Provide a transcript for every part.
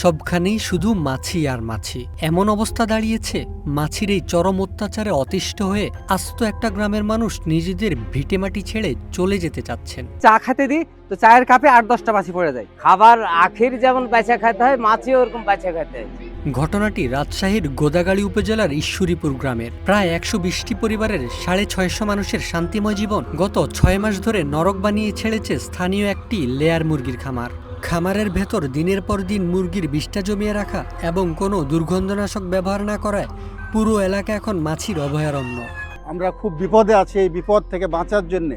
সবখানেই শুধু মাছি আর মাছি। এমন অবস্থা দাঁড়িয়েছে, মাছির এই চরম অত্যাচারে অতিষ্ঠ হয়ে আস্ত একটা গ্রামের মানুষ নিজেদের ভিটেমাটি ছেড়ে চলে যেতে চাচ্ছেন। চা খেতে দিই তো চায়ের কাপে 8-10টা মাছি পড়ে যায়। খাবার আখের যেমন বেচা খেতে হয়, মাছিও ওরকম বেচা খেতে হয়। ঘটনাটি রাজশাহীর গোদাগাড়ী উপজেলার ঈশ্বরীপুর গ্রামের। প্রায় 120টি পরিবারের 650 মানুষের শান্তিময় জীবন গত 6 মাস ধরে নরক বানিয়ে ছেড়েছে স্থানীয় একটি লেয়ার মুরগির খামার। খামারের ভেতর দিনের পর দিন মুরগির বিষ্ঠা জমিয়ে রাখা এবং কোনো দুর্গন্ধনাশক ব্যবহার না করায় পুরো এলাকা এখন মাছির অভয়ারণ্য। আমরা খুব বিপদে আছি। এই বিপদ থেকে বাঁচার জন্য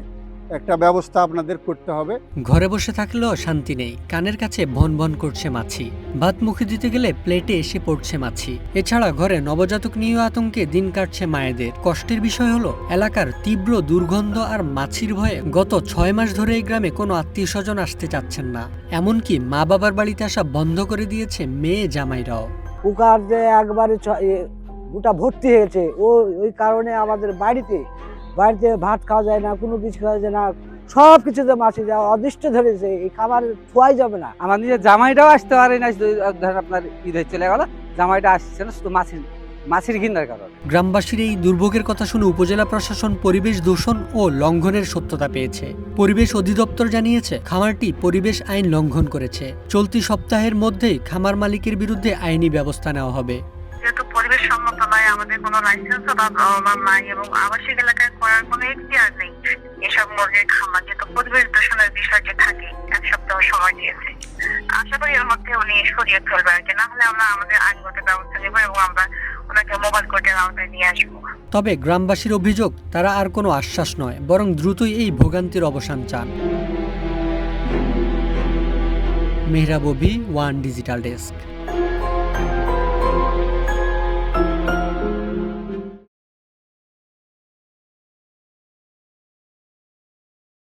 একটা ব্যবস্থা আপনাদের করতে হবে। ঘরে বসে থাকলেও শান্তি নেই, কানের কাছে ভন ভন করছে মাছি। ভাত মুখে দিতে গেলে প্লেটে এসে পড়ছে মাছি। এছাড়া ঘরে নবজাতক নিয়ে আতঙ্কে দিন কাটছে মায়েদের। কষ্টের বিষয় হলো এলাকার তীব্র দুর্গন্ধ আর মাছির ভয়ে গত 6 মাস ধরে এই গ্রামে কোনো আত্মীয় স্বজন আসতে চাচ্ছেন না। এমনকি মা বাবার বাড়িতে আসা বন্ধ করে দিয়েছে মেয়ে জামাইরাও। পোকার যে একবারে গোটা ভর্তি হয়েছে, ওই কারণে আমাদের বাড়িতে ভাত খাওয়া যায় না, কোনো কিছু খাওয়া যায় না, সব কিছুতে মাছি যাওয়া অদৃষ্ট ধরেছে। এই খাবার খোয়াই যাবে না। আমার নিজের জামাইটাও আসতে পারে না। ধরেন আপনার ঈদ হয়ে চলে গেল, জামাইটা আসছে না শুধু মাছির ঘিন্নার কারণে। গ্রামবাসীর এই দুর্ভোগের কথা শুনে উপজেলা প্রশাসন পরিবেশ দূষণ ও লঙ্ঘনের সত্যতা পেয়েছে। পরিবেশ অধিদপ্তর জানিয়েছে খামারটি পরিবেশ আইন লঙ্ঘন করেছে। চলতি সপ্তাহের মধ্যেই খামার মালিকের বিরুদ্ধে আইনি ব্যবস্থা নেওয়া হবে। যেহেতু পরিবেশ সম্মত নয়, আমাদের কোনো লাইসেন্সও নাই এবং আবাসিক এলাকায় করার কোনো এখতিয়ার নেই এসব মুরগির খামার, যেহেতু পরিবেশ দূষণের বিষয়টি থাকে। 1 সপ্তাহ সময় দিয়েছে, আশা করি এর মধ্যে উনি সরিয়ে ফেলবে আর কি, না হলে আমরা আমাদের আইনগত ব্যবস্থা নেব এবং আমরা ওনাকে মোবাইল কোর্টের আওতায় নিয়ে আসবো। তবে গ্রামবাসীর অভিযোগ, তারা আর কোনো আশ্বাস নয়, বরং দ্রুতই এই ভোগান্তির অবসান চান। Mehrab, one digital desk.